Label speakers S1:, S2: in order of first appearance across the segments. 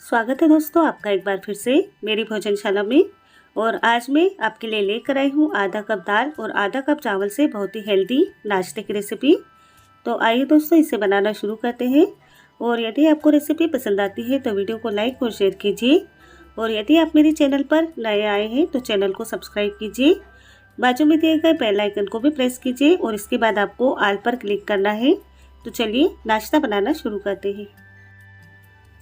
S1: स्वागत है दोस्तों आपका एक बार फिर से मेरी भोजनशाला में। और आज मैं आपके लिए लेकर आई हूँ आधा कप दाल और आधा कप चावल से बहुत ही हेल्दी नाश्ते की रेसिपी। तो आइए दोस्तों इसे बनाना शुरू करते हैं। और यदि आपको रेसिपी पसंद आती है तो वीडियो को लाइक और शेयर कीजिए। और यदि आप मेरे चैनल पर नए आए हैं तो चैनल को सब्सक्राइब कीजिए। बाजू में दिए गए बेल आइकन को भी प्रेस कीजिए और इसके बाद आपको ऑल पर क्लिक करना है। तो चलिए नाश्ता बनाना शुरू करते हैं।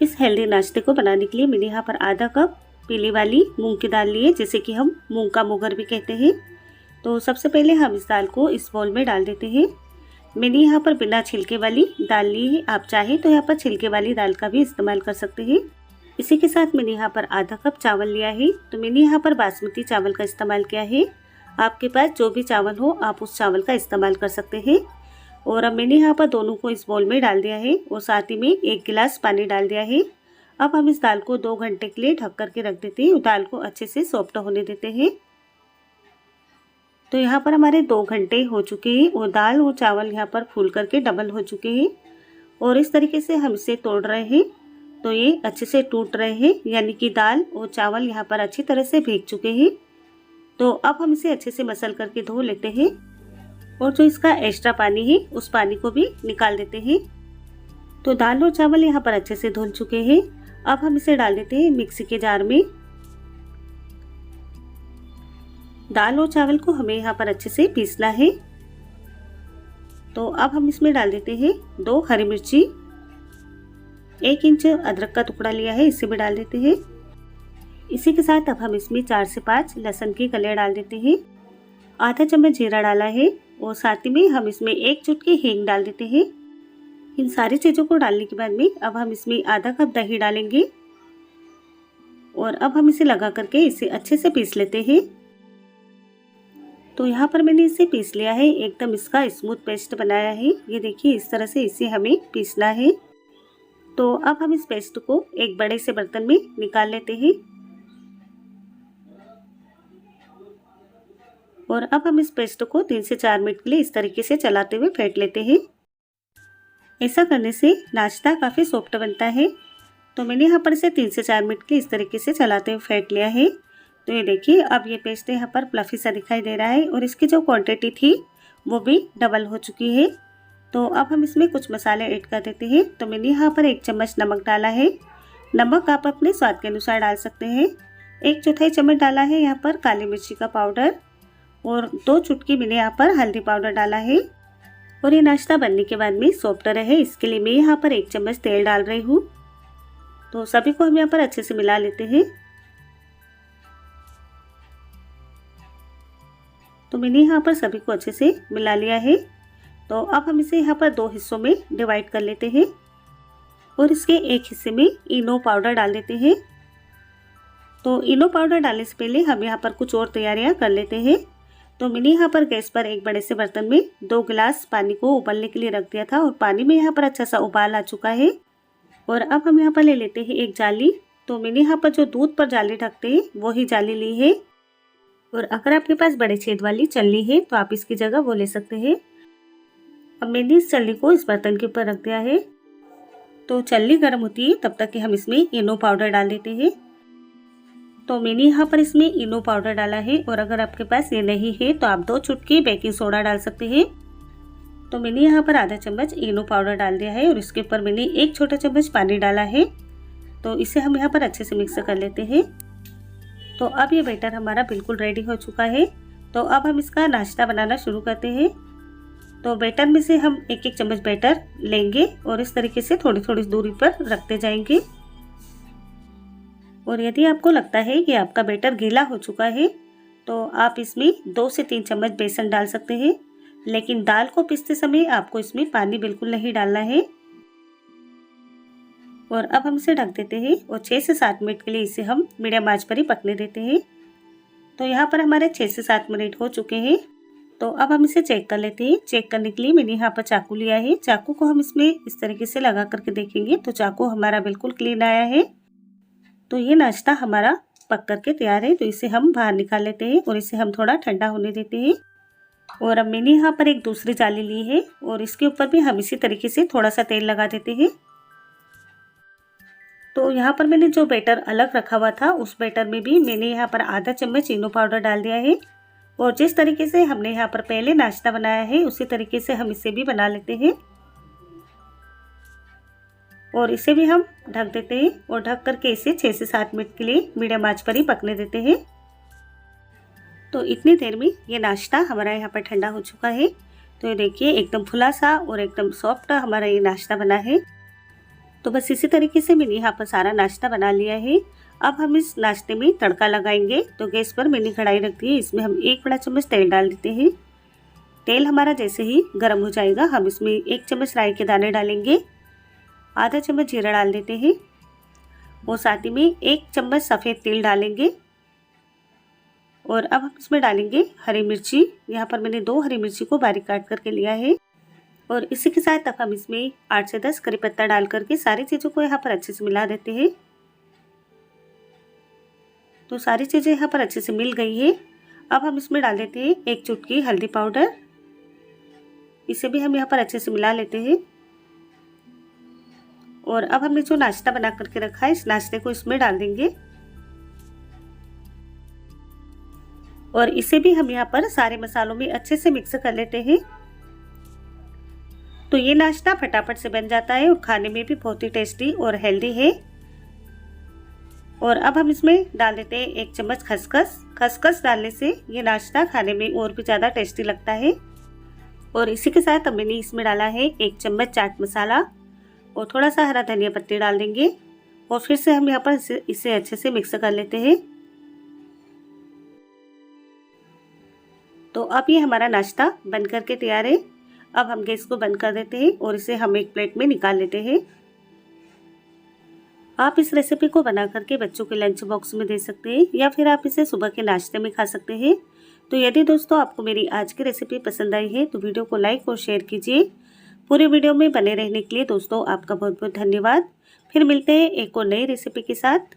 S1: इस हेल्दी नाश्ते को बनाने के लिए मैंने यहाँ पर आधा कप पीली वाली मूंग की दाल ली है, जिसे कि हम मूंग का मोगर भी कहते हैं। तो सबसे पहले हम इस दाल को इस बाउल में डाल देते हैं। मैंने यहाँ पर बिना छिलके वाली दाल ली है, आप चाहें तो यहाँ पर छिलके वाली दाल का भी इस्तेमाल कर सकते हैं। इसी के साथ मैंने यहाँ पर आधा कप चावल लिया है। तो मैंने यहाँ पर बासमती चावल का इस्तेमाल किया है। आपके पास जो भी चावल हो आप उस चावल का इस्तेमाल कर सकते हैं। और अब मैंने यहाँ पर दोनों को इस बाउल में डाल दिया है और साथ ही में 1 गिलास पानी डाल दिया है। अब हम इस दाल को 2 घंटे के लिए ढक करके रख देते हैं। दाल को अच्छे से सॉफ्ट होने देते हैं। तो यहाँ पर हमारे 2 घंटे हो चुके हैं और दाल और चावल यहाँ पर फूल करके डबल हो चुके हैं। और इस तरीके से हम इसे तोड़ रहे हैं तो ये अच्छे से टूट रहे हैं, यानी कि दाल और चावल यहाँ पर अच्छी तरह से भीग चुके हैं। तो अब हम इसे अच्छे से मसल करके धो लेते हैं और जो इसका एक्स्ट्रा पानी है उस पानी को भी निकाल देते हैं। तो दाल और चावल यहाँ पर अच्छे से धुल चुके हैं। अब हम इसे डाल देते हैं मिक्सी के जार में। दाल और चावल को हमें यहाँ पर अच्छे से पीसना है। तो अब हम इसमें डाल देते हैं 2 हरी मिर्ची, 1 इंच अदरक का टुकड़ा लिया है, इसे भी डाल देते हैं। इसी के साथ अब हम इसमें 4 से 5 लहसुन की कलियां डाल देते हैं। आधा चम्मच जीरा डाला है और साथ ही में हम इसमें 1 चुटकी हींग डाल देते हैं। इन सारी चीज़ों को डालने के बाद में अब हम इसमें आधा कप दही डालेंगे और अब हम इसे लगा करके इसे अच्छे से पीस लेते हैं। तो यहाँ पर मैंने इसे पीस लिया है, एकदम इसका स्मूथ पेस्ट बनाया है। ये देखिए इस तरह से इसे हमें पीसना है। तो अब हम इस पेस्ट को एक बड़े से बर्तन में निकाल लेते हैं। और अब हम इस पेस्ट को 3 से 4 मिनट के लिए इस तरीके से चलाते हुए फेंट लेते हैं। ऐसा करने से नाश्ता काफ़ी सॉफ्ट बनता है। तो मैंने यहाँ पर इसे 3 से 4 मिनट के लिए इस तरीके से चलाते हुए फेंट लिया है। तो ये देखिए अब ये पेस्ट यहाँ पर फ्लफी सा दिखाई दे रहा है और इसकी जो क्वांटिटी थी वो भी डबल हो चुकी है। तो अब हम इसमें कुछ मसाले ऐड कर देते हैं। तो मैंने यहाँ पर 1 चम्मच नमक डाला है। नमक आप अपने स्वाद के अनुसार डाल सकते हैं। 1/4 चम्मच डाला है यहाँ पर काली मिर्ची का पाउडर और 2 चुटकी मैंने यहाँ पर हल्दी पाउडर डाला है। और ये नाश्ता बनने के बाद में सॉफ्ट रहे इसके लिए मैं यहाँ पर 1 चम्मच तेल डाल रही हूँ। तो सभी को हम यहाँ पर अच्छे से मिला लेते हैं। तो मैंने यहाँ पर सभी को अच्छे से मिला लिया है। तो अब हम इसे यहाँ पर 2 हिस्सों में डिवाइड कर लेते हैं और इसके एक हिस्से में इनो पाउडर डाल देते हैं। तो इनो पाउडर डालने से पहले हम यहाँ पर कुछ और तैयारियाँ कर लेते हैं। तो मैंने यहाँ पर गैस पर एक बड़े से बर्तन में 2 गिलास पानी को उबलने के लिए रख दिया था और पानी में यहाँ पर अच्छा सा उबाल आ चुका है। और अब हम यहाँ पर ले लेते हैं एक जाली। तो मैंने यहाँ पर जो दूध पर जाली ढकते हैं वही जाली ली है। और अगर आपके पास बड़े छेद वाली चलनी है तो आप इसकी जगह वो ले सकते हैं। अब मैंने इस चलनी को इस बर्तन के ऊपर रख दिया है। तो चलनी गर्म होती है तब तक कि हम इसमें इनो पाउडर डाल देते हैं। तो मैंने यहाँ पर इसमें इनो पाउडर डाला है और अगर आपके पास ये नहीं है तो आप 2 चुटकी बेकिंग सोडा डाल सकते हैं। तो मैंने यहाँ पर आधा चम्मच इनो पाउडर डाल दिया है और इसके ऊपर मैंने 1 छोटा चम्मच पानी डाला है। तो इसे हम यहाँ पर अच्छे से मिक्स कर लेते हैं। तो अब ये बैटर हमारा बिल्कुल रेडी हो चुका है। तो अब हम इसका नाश्ता बनाना शुरू करते हैं। तो बैटर में से हम 1-1 चम्मच बैटर लेंगे और इस तरीके से थोड़ी थोड़ी दूरी पर रखते जाएंगे। और यदि आपको लगता है कि आपका बैटर गीला हो चुका है तो आप इसमें 2 से 3 चम्मच बेसन डाल सकते हैं, लेकिन दाल को पीसते समय आपको इसमें पानी बिल्कुल नहीं डालना है। और अब हम इसे ढक देते हैं और 6 से 7 मिनट के लिए इसे हम मीडियम आंच पर ही पकने देते हैं। तो यहाँ पर हमारे 6 से 7 मिनट हो चुके हैं। तो अब हम इसे चेक कर लेते हैं। चेक करने के लिए मैंने यहाँ पर चाकू लिया है। चाकू को हम इसमें इस तरीके से लगा करके देखेंगे तो चाकू हमारा बिल्कुल क्लीन आया है। तो ये नाश्ता हमारा पक करके तैयार है। तो इसे हम बाहर निकाल लेते हैं और इसे हम थोड़ा ठंडा होने देते हैं। और अब मैंने यहाँ पर एक दूसरी जाली ली है और इसके ऊपर भी हम इसी तरीके से थोड़ा सा तेल लगा देते हैं। तो यहाँ पर मैंने जो बैटर अलग रखा हुआ था उस बैटर में भी मैंने यहाँ पर आधा चम्मच इनो पाउडर डाल दिया है। और जिस तरीके से हमने यहाँ पर पहले नाश्ता बनाया है उसी तरीके से हम इसे भी बना लेते हैं। और इसे भी हम ढक देते हैं और ढक करके इसे 6 से 7 मिनट के लिए मीडियम आंच पर ही पकने देते हैं। तो इतनी देर में ये नाश्ता हमारा यहाँ पर ठंडा हो चुका है। तो ये देखिए एकदम फुला सा और एकदम सॉफ्ट हमारा ये नाश्ता बना है। तो बस इसी तरीके से मैंने यहाँ पर सारा नाश्ता बना लिया है। अब हम इस नाश्ते में तड़का लगाएंगे। तो गैस पर मैंने कढ़ाई रख दी है, इसमें हम 1 बड़ा चम्मच तेल डाल देते हैं। तेल हमारा जैसे ही गर्म हो जाएगा हम इसमें 1 चम्मच राई के दाने डालेंगे, आधा चम्मच जीरा डाल देते हैं और साथ ही में 1 चम्मच सफ़ेद तिल डालेंगे। और अब हम इसमें डालेंगे हरी मिर्ची। यहाँ पर मैंने 2 हरी मिर्ची को बारीक काट करके लिया है। और इसी के साथ अब हम इसमें 8 से 10 करी पत्ता डाल करके सारी चीज़ों को यहाँ पर अच्छे से मिला देते हैं। तो सारी चीज़ें यहाँ पर अच्छे से मिल गई है। अब हम इसमें डाल देते हैं 1 चुटकी हल्दी पाउडर। इसे भी हम यहाँ पर अच्छे से मिला लेते हैं। और अब हमने जो नाश्ता बना करके रखा है इस नाश्ते को इसमें डाल देंगे। और इसे भी हम यहाँ पर सारे मसालों में अच्छे से मिक्स कर लेते हैं। तो ये नाश्ता फटाफट से बन जाता है और खाने में भी बहुत ही टेस्टी और हेल्दी है। और अब हम इसमें डाल देते हैं 1 चम्मच खसखस। खसखस डालने से ये नाश्ता खाने में और भी ज़्यादा टेस्टी लगता है। और इसी के साथ अब मैंने इसमें डाला है 1 चम्मच चाट मसाला और थोड़ा सा हरा धनिया पत्ती डाल देंगे। और फिर से हम यहाँ पर इसे अच्छे से मिक्स कर लेते हैं। तो अब ये हमारा नाश्ता बन करके तैयार है। अब हम गैस को बंद कर देते हैं और इसे हम एक प्लेट में निकाल लेते हैं। आप इस रेसिपी को बना करके बच्चों के लंच बॉक्स में दे सकते हैं या फिर आप इसे सुबह के नाश्ते में खा सकते हैं। तो यदि दोस्तों आपको मेरी आज की रेसिपी पसंद आई है तो वीडियो को लाइक और शेयर कीजिए। पूरे वीडियो में बने रहने के लिए दोस्तों आपका बहुत बहुत धन्यवाद। फिर मिलते हैं एक और नई रेसिपी के साथ।